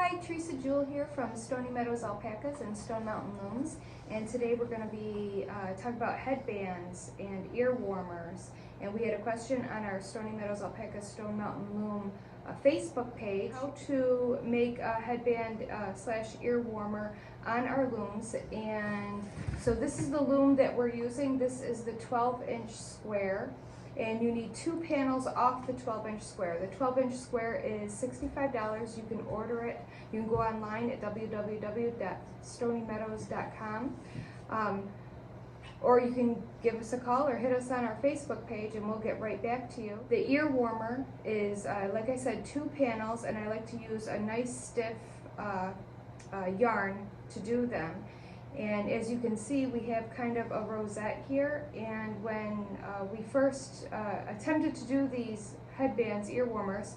Hi, Teresa Jewell here from Stoney Meadows Alpacas and Stone Mountain Looms, and today we're going to be talking about headbands and ear warmers. And we had a question on our Stoney Meadows Alpaca Stone Mountain Loom Facebook page, how to make a headband slash ear warmer on our looms. And so this is the loom that we're using. This is the 12-inch square. And you need 2 panels off the 12-inch square. The 12-inch square is $65. You can order it. You can go online at www.stoneymeadows.com. Or you can give us a call or hit us on our Facebook page and we'll get right back to you. The ear warmer is, like I said, 2 panels, and I like to use a nice stiff yarn to do them. And as you can see, we have kind of a rosette here, and when we first attempted to do these headbands, ear warmers,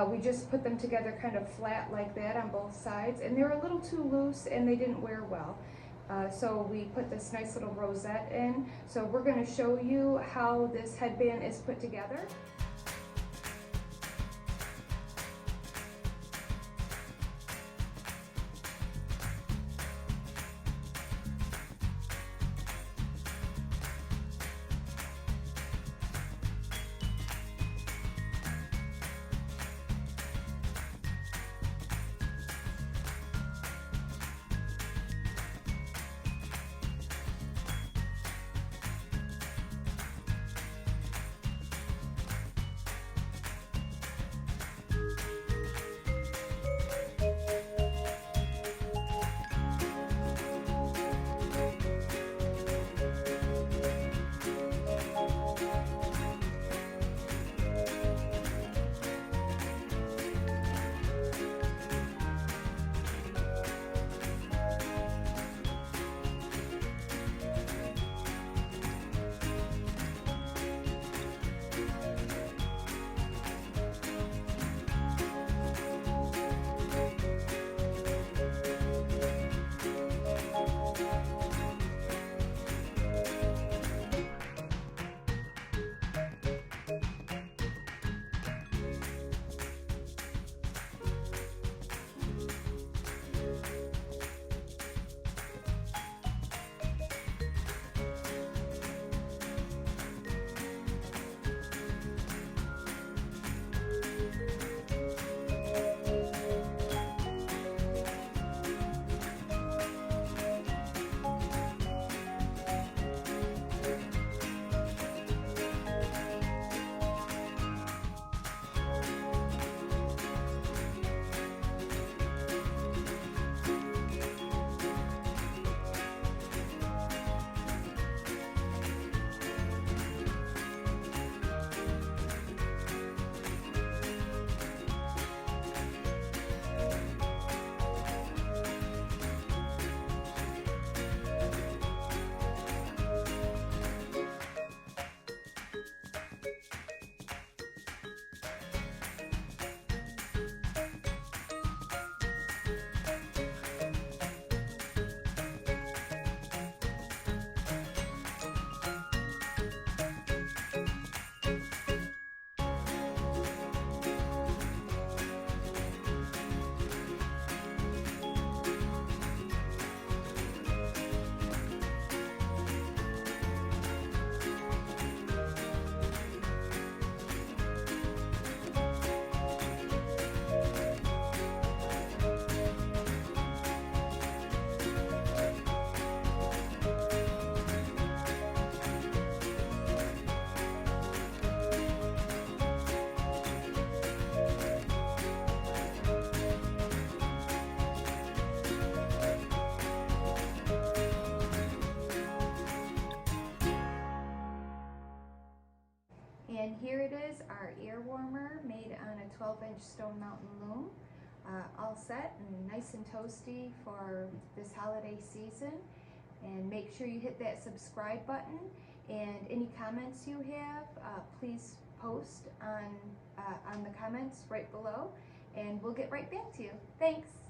we just put them together kind of flat like that on both sides, and they were a little too loose and they didn't wear well. So we put this nice little rosette in. So we're going to show you how this headband is put together. And here it is, our ear warmer made on a 12-inch Stone Mountain loom, all set and nice and toasty for this holiday season. And make sure you hit that subscribe button, and any comments you have, please post on the comments right below, and we'll get right back to you. Thanks.